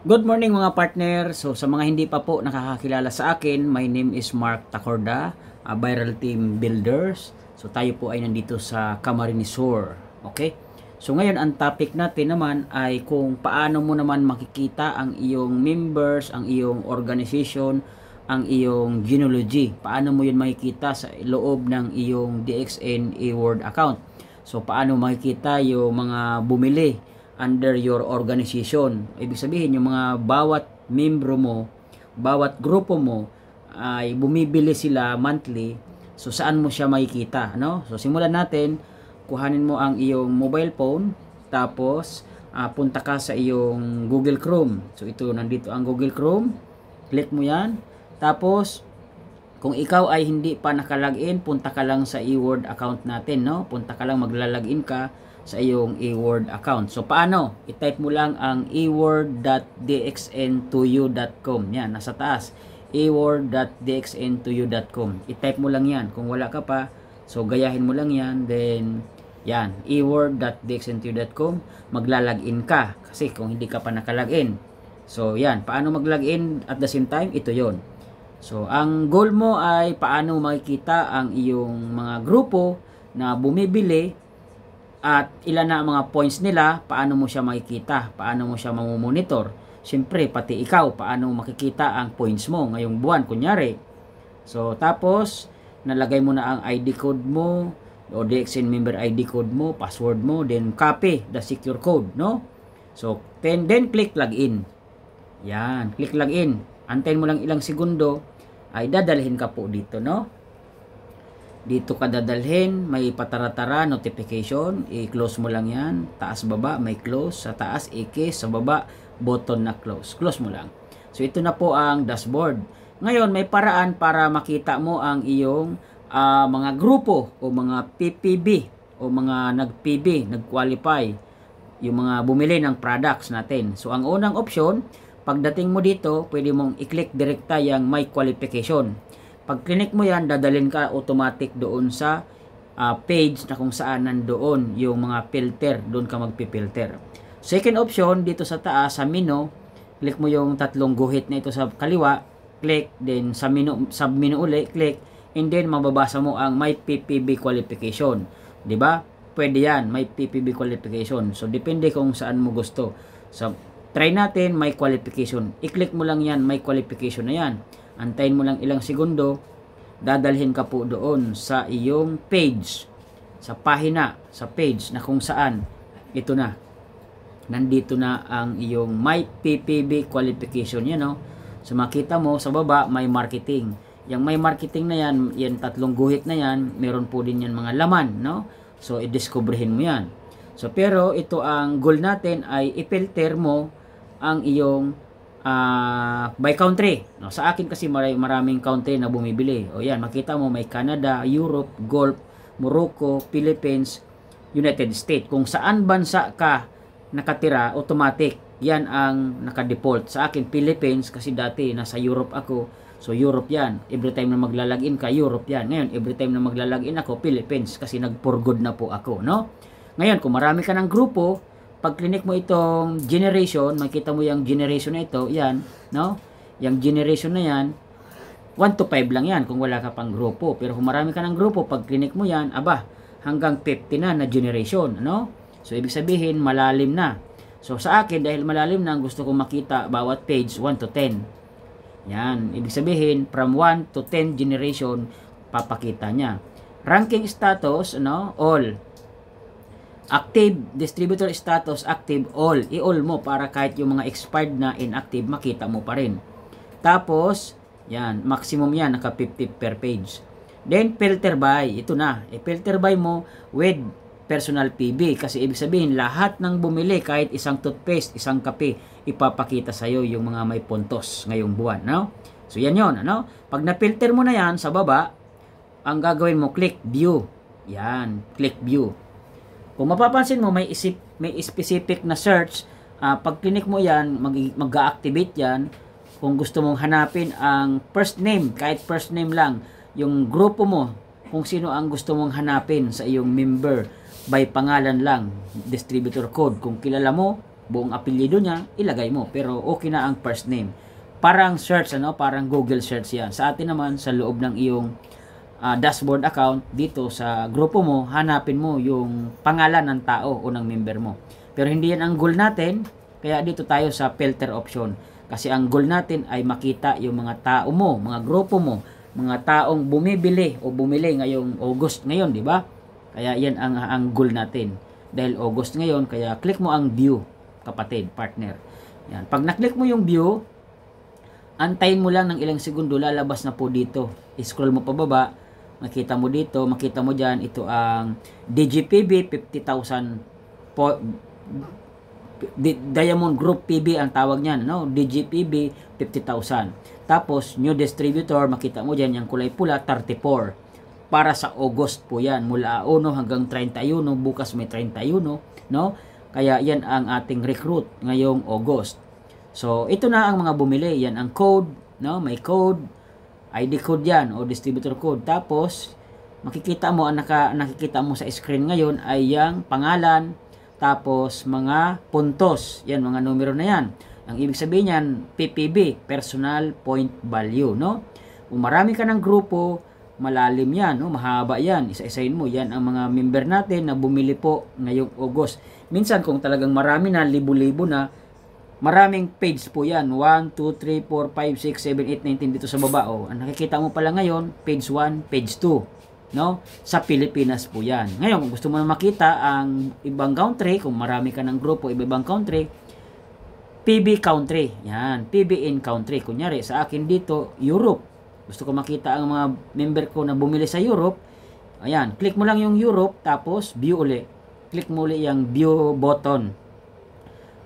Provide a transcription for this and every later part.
Good morning mga partner. So sa mga hindi pa po nakakakilala sa akin, my name is Mark Tacorda, Viral Team Builders. So tayo po ay nandito sa Camarines Sur. Okay? So ngayon ang topic natin naman ay kung paano mo naman makikita ang iyong members, ang iyong organization, ang iyong genealogy. Paano mo yun makikita sa loob ng iyong DXN eWord account. So paano makikita yung mga bumili under your organization. Ibig sabihin, yung mga bawat membro mo, bawat grupo mo, ay bumibili sila monthly. So, saan mo siya makikita? No? So, simulan natin. Kuhanin mo ang iyong mobile phone. Tapos, punta ka sa iyong Google Chrome. So, ito, nandito ang Google Chrome. Click mo yan. Tapos, kung ikaw ay hindi pa nakalagin, punta ka lang sa eWord account natin. No? Punta ka lang, maglalagin ka sa iyong eWord account. So, paano? I-type mo lang ang eword.dxn2u.com. Yan, nasa taas. eword.dxn2u.com. I-type mo lang yan. Kung wala ka pa, so, gayahin mo lang yan. Then, yan, eword.dxn2u.com. Maglalagin ka. Kasi kung hindi ka pa nakalagin. So, yan. Paano maglagin at the same time? Ito yon. So, ang goal mo ay paano makikita ang iyong mga grupo na bumibili at ilan na ang mga points nila, paano mo siya makikita, paano mo siya mamomonitor. Siyempre, pati ikaw, paano makikita ang points mo ngayong buwan, kunyari. So, tapos, nalagay mo na ang ID code mo, o DXN member ID code mo, password mo, then copy the secure code, no? So, then click login. Yan, click login. Antayin mo lang ilang segundo, ay dadalhin ka po dito, no? Dito ka dadalhin, may patara-tara, notification, i-close mo lang yan, taas baba, may close, sa taas, i-case, sa baba, button na close, close mo lang. So ito na po ang dashboard. Ngayon, may paraan para makita mo ang iyong mga grupo o mga PPB o mga nag-PB, nag-qualify, yung mga bumili ng products natin. So ang unang option, pagdating mo dito, pwede mong i-click direkta yung my qualification. Pag click mo yan, dadalhin ka automatic doon sa page na kung saan nandoon yung mga filter. Doon ka magpipilter. Second option, dito sa taas, sa menu, click mo yung tatlong guhit na ito sa kaliwa, click, then sa menu, sub-menu uli, click, and then mababasa mo ang my PPB qualification. Diba? Pwede yan, my PPB qualification. So, depende kung saan mo gusto. So, try natin my qualification. I-click mo lang yan, my qualification na yan. Antayin mo lang ilang segundo, dadalhin ka po doon sa iyong page, sa pahina, sa page na kung saan, ito na, nandito na ang iyong my PPB qualification, yan, no? So makita mo sa baba, may marketing. Yung may marketing na yan, yan tatlong guhit na yan, meron po din yan mga laman, no? So i-discoverhin mo yan. So pero ito ang goal natin ay i-filter mo ang iyong by country. No, sa akin kasi maraming country na bumibili. O yan, makita mo may Canada, Europe, Gulf, Morocco, Philippines, United States. Kung saan bansa ka nakatira, automatic. Yan ang naka-default. Sa akin, Philippines, kasi dati nasa Europe ako. So, Europe yan. Every time na maglalagin ka, Europe yan. Ngayon, every time na maglalagin ako, Philippines. Kasi nag-for good na po ako, no? Ngayon, kung marami ka ng grupo, pag click mo itong generation, makita mo yung generation na ito, yan, no? Yung generation na yan, 1 to 5 lang yan kung wala ka pang grupo. Pero kung marami ka ng grupo, pag click mo yan, aba, hanggang 50 na generation, no? So, ibig sabihin, malalim na. So, sa akin, dahil malalim na, gusto kong makita bawat page, 1 to 10. Yan, ibig sabihin, from 1 to 10 generation, papakita niya. Ranking status, no? All. Active, distributor status, active, all. I-all mo para kahit yung mga expired na inactive, makita mo pa rin. Tapos, yan, maximum yan, naka 50 per page. Then, filter by, ito na. I-filter by mo with personal PB. Kasi ibig sabihin, lahat ng bumili, kahit isang toothpaste, isang kape, ipapakita sa'yo yung mga may puntos ngayong buwan. No? So, yan yun. Ano? Pag na-filter mo na yan, sa baba, ang gagawin mo, click view. Yan, click view. Kung mapapansin mo, may specific na search. Pag click mo yan, mag-activate yan. Kung gusto mong hanapin ang first name, kahit first name lang, yung grupo mo, kung sino ang gusto mong hanapin sa iyong member, by pangalan lang, distributor code. Kung kilala mo, buong apelyido niya, ilagay mo. Pero okay na ang first name. Parang search, parang Google search yan. Sa atin naman, sa loob ng iyong dashboard account, dito sa grupo mo, hanapin mo yung pangalan ng tao o ng member mo. Pero hindi yan ang goal natin, kaya dito tayo sa filter option. Kasi ang goal natin ay makita yung mga tao mo, mga grupo mo, mga taong bumibili o bumili ngayong August ngayon, di ba? Kaya yan ang goal natin. Dahil August ngayon, kaya click mo ang view, kapatid, partner. Yan. Pag na-click mo yung view, antayin mo lang ng ilang segundo, lalabas na po dito. I-scroll mo pababa, makita mo dito, makita mo dyan, ito ang DGPB 50,000 po, Diamond Group PB ang tawag niyan, no? DGPB 50,000. Tapos new distributor, makita mo diyan yung kulay pula 34. Para sa August po 'yan, mula 1 hanggang 31, bukas may 31, no? Kaya 'yan ang ating recruit ngayong August. So ito na ang mga bumili, 'yan ang code, no? May code, ID code 'yan o distributor code. Tapos makikita mo ang nakikita mo sa screen ngayon ay yang pangalan, tapos mga puntos, yan mga numero na yan. Ang ibig sabihin yan, PPB, personal point value, no? Kung marami ka ng grupo, malalim yan, no? Mahaba yan, isa-isahin mo, yan ang mga member natin na bumili po ngayong August. Minsan kung talagang marami na, libo-libo na, maraming page po yan, 1, 2, 3, 4, 5, 6, 7, 8, 19 dito sa baba. Oh, ang nakikita mo pala ngayon, page 1, page 2. No? Sa Pilipinas po yan. Ngayon, kung gusto mo na makita ang ibang country, kung marami ka ng grupo, ibang country, PB country. Yan, PB in country. Kunyari, sa akin dito, Europe. Gusto ko makita ang mga member ko na bumili sa Europe. Ayan, click mo lang yung Europe, tapos view uli. Click mo uli yung view button.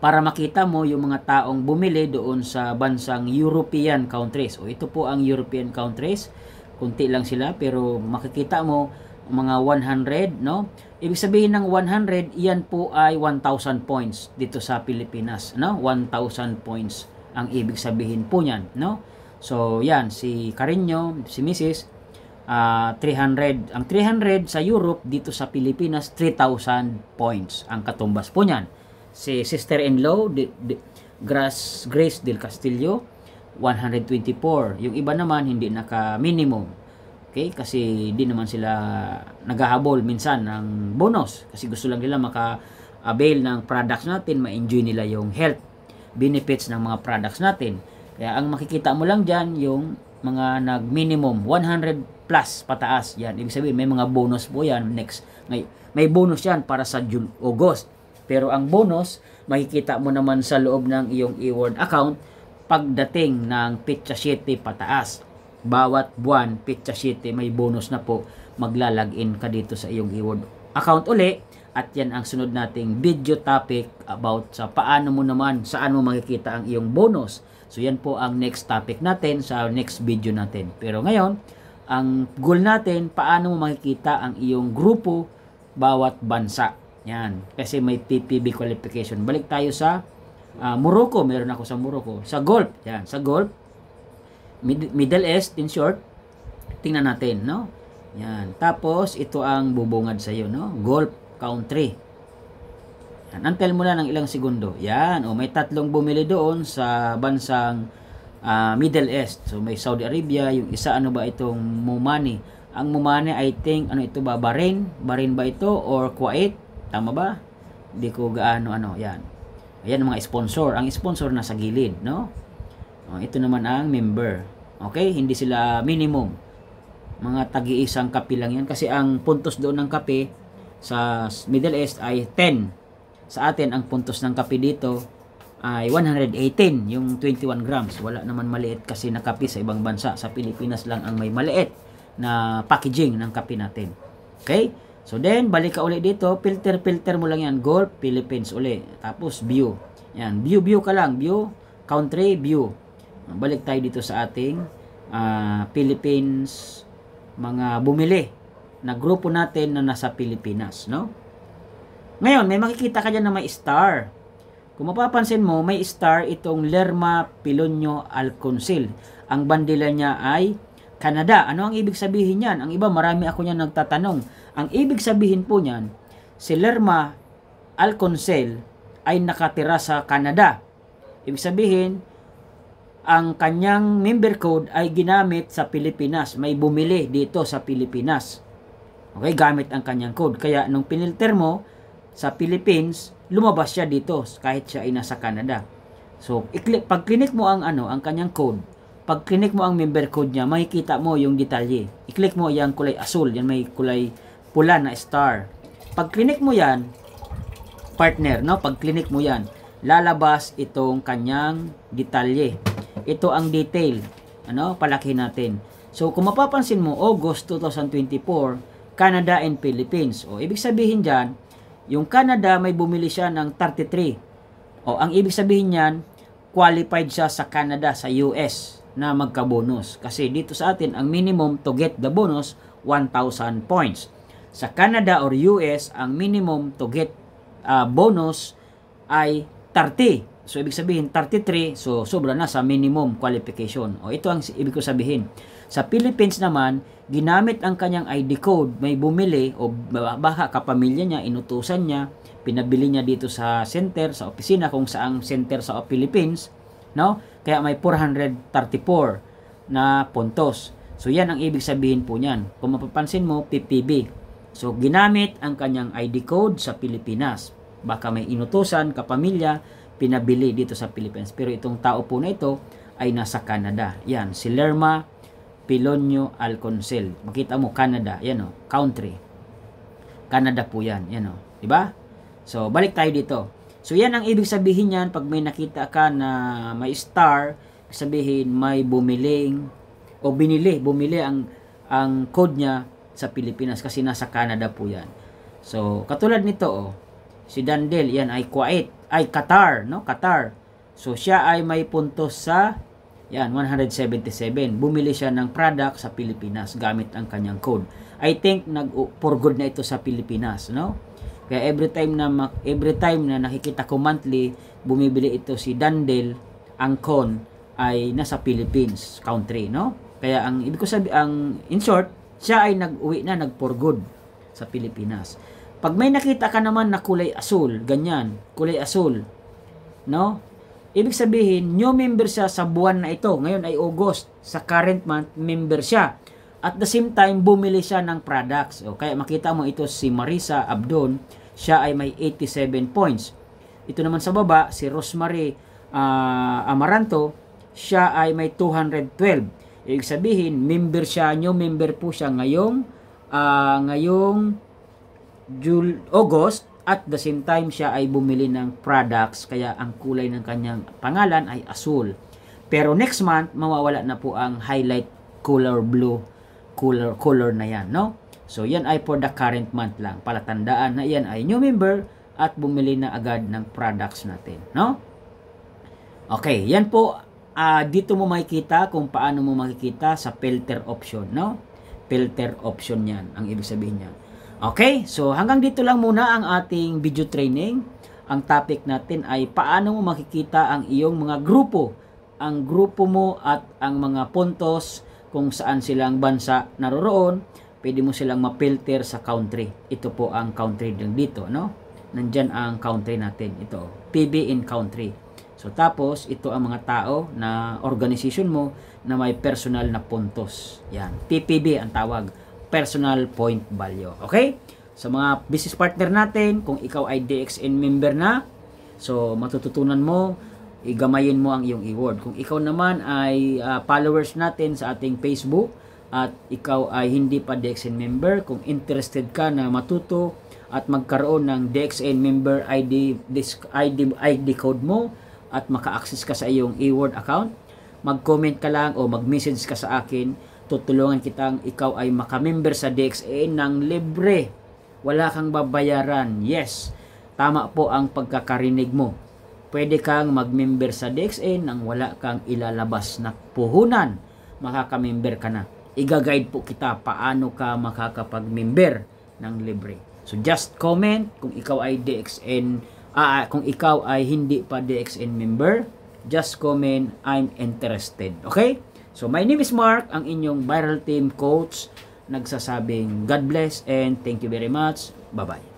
Para makita mo yung mga taong bumili doon sa bansang European countries. O ito po ang European countries. Kunti lang sila pero makikita mo mga 100, no? Ibig sabihin ng 100, iyan po ay 1,000 points dito sa Pilipinas, no? 1,000 points ang ibig sabihin po niyan, no? So, yan, si Carino, si Mrs. 300. Ang 300 sa Europe, dito sa Pilipinas, 3,000 points ang katumbas po niyan. Si sister-in-law, Grace del Castillo, 124. Yung iba naman hindi naka-minimum. Okay? Kasi di naman sila naghahabol minsan ng bonus. Kasi gusto lang nila maka-avail ng products natin, ma-enjoy nila yung health benefits ng mga products natin. Kaya ang makikita mo lang dyan, yung mga nag-minimum, 100 plus pataas. Yan. Ibig sabihin, may mga bonus po yan. Next. May bonus yan para sa August. Pero ang bonus, makikita mo naman sa loob ng iyong eWord account, pagdating ng Pizza City pataas. Bawat buwan, Pizza City may bonus na po. Maglalagin ka dito sa iyong eWord account uli. At yan ang sunod nating video topic about sa paano mo naman, saan mo makikita ang iyong bonus. So yan po ang next topic natin sa next video natin. Pero ngayon, ang goal natin, paano mo makikita ang iyong grupo bawat bansa. Yan. Kasi may PPB qualification. Balik tayo sa Morocco, meron ako sa Morocco. Sa golf, yan, sa golf, Middle East, in short, tingnan natin, no? Yan. Tapos, ito ang bubungad sa iyo, no? Golf country. Yan. Antel mo lang ng ilang segundo. Yan. O, may tatlong bumili doon sa bansang Middle East. So, may Saudi Arabia. Yung isa, ano ba itong Mumani? Ang Mumani, I think, ano ito ba? Bahrain? Bahrain ba ito? Or Kuwait? Tama ba? Hindi ko gaano, yan. Ayan ang mga sponsor. Ang sponsor nasa gilid, no? Ito naman ang member. Okay? Hindi sila minimum. Mga tagi-isang kape lang yan. Kasi ang puntos doon ng kape sa Middle East ay 10. Sa atin, ang puntos ng kape dito ay 118. Yung 21 grams. Wala naman maliit kasi na kape sa ibang bansa. Sa Pilipinas lang ang may maliit na packaging ng kape natin. Okay? So then, balik ka ulit dito, filter mo lang yan, Golf, Philippines ulit. Tapos, view. Yan, view ka lang, view, country, view. Balik tayo dito sa ating Philippines, mga bumili na grupo natin na nasa Pilipinas, no? Ngayon, may makikita ka dyan na may star. Kung mapapansin mo, may star itong Lerma Pilonio Alconcil. Ang bandila niya ay Canada. Ano ang ibig sabihin niyan? Ang iba, marami ako niyan nagtatanong. Ang ibig sabihin po niyan, si Lerma Alconcel ay nakatira sa Canada. Ibig sabihin, ang kanyang member code ay ginamit sa Pilipinas. May bumili dito sa Pilipinas. Okay, gamit ang kanyang code. Kaya nung pinilter mo sa Philippines, lumabas siya dito kahit siya ay nasa Canada. So, pag click mo ang ang kanyang code, pag click mo ang member code niya, makikita mo yung detalye. I-click mo yung kulay asul, yan may kulay pula na star. Pag click mo yan, partner, no? Pag click mo yan, lalabas itong kanyang detalye. Ito ang detail. Palakihin natin. So, kung mapapansin mo, August 2024, Canada and Philippines. O, ibig sabihin dyan, yung Canada may bumili siya ng 33. O, ang ibig sabihin niyan, qualified siya sa Canada, sa US, na magka-bonus. Kasi dito sa atin, ang minimum to get the bonus, 1,000 points. Sa Canada or US, ang minimum to get bonus ay 30. So, ibig sabihin, 33. So, sobra na sa minimum qualification. O, ito ang ibig ko sabihin. Sa Philippines naman, ginamit ang kanyang ID code. May bumili o baka kapamilya niya, inutusan niya, pinabili niya dito sa center, sa opisina, kung saang center sa Philippines. No? Kaya may 434 na puntos. So, yan ang ibig sabihin po niyan. Kung mapapansin mo, PPB. So, ginamit ang kanyang ID code sa Pilipinas. Baka may inutusan, kapamilya, pinabili dito sa Philippines. Pero itong tao po na ito ay nasa Canada. Yan, si Lerma Pilonio Alconcel. Makita mo, Canada. Yan o, country. Canada po yan. Yan o, diba? So, balik tayo dito. So, yan ang ibig sabihin yan. Pag may nakita ka na may star, sabihin may bumili ang code niya sa Pilipinas kasi nasa Canada po yan. So, katulad nito, si Dandel, yan ay Kuwait, ay Qatar, no? Qatar. So, siya ay may puntos sa, yan, 177. Bumili siya ng product sa Pilipinas gamit ang kanyang code. I think, for good na ito sa Pilipinas, no? Kaya every time na nakikita ko monthly, bumibili ito si Dandel, ang con ay nasa Philippines country, no? Kaya ang ibig ko sabihin, in short, siya ay nag-uwi na, nag-for good sa Pilipinas. Pag may nakita ka naman na kulay asul, ganyan, kulay asul, no? Ibig sabihin, new member siya sa buwan na ito. Ngayon ay August. Sa current month, member siya. At the same time, bumili siya ng products. O, kaya makita mo ito si Marisa Abdon, siya ay may 87 points. Ito naman sa baba, si Rosemary Amaranto, siya ay may 212. Ibig sabihin, member siya, new member po siya ngayong August, at the same time siya ay bumili ng products, kaya ang kulay ng kanyang pangalan ay asul. Pero next month, mawawala na po ang highlight color blue color na yan, no? So, yan ay for the current month lang. Palatandaan na yan ay new member at bumili na agad ng products natin, no? Okay, yan po. Dito mo makikita kung paano mo makikita sa filter option, no? Filter option yan, ang ibig sabihin niya. Okay, so hanggang dito lang muna ang ating video training. Ang topic natin ay paano mo makikita ang iyong mga grupo. Ang grupo mo at ang mga puntos kung saan silang bansa naroroon. Pwede mo silang ma-filter sa country. Ito po ang country din dito, no? Nandyan ang country natin. Ito, PB in country. So, tapos, ito ang mga tao na organization mo na may personal na puntos. Yan. PPB ang tawag. Personal point value. Okay? Sa mga business partner natin, kung ikaw ay DXN member na, so, matututunan mo, igamayin mo ang iyong e-word. Kung ikaw naman ay followers natin sa ating Facebook, at ikaw ay hindi pa DXN member, kung interested ka na matuto at magkaroon ng DXN member ID code mo, at maka-access ka sa iyong e-word account, mag-comment ka lang o mag-message ka sa akin. Tutulungan kitang ikaw ay makamember sa DXN ng libre. Wala kang babayaran. Yes, tama po ang pagkakarinig mo. Pwede kang mag-member sa DXN nang wala kang ilalabas na puhunan. Makakamember ka na. Iga-guide po kita paano ka makakapag-member ng libre. So just comment kung ikaw ay DXN. Kung ikaw ay hindi pa DXN member, just comment, I'm interested. Okay? So, my name is Mark, ang inyong viral team coach, nagsasabing God bless and thank you very much. Bye-bye.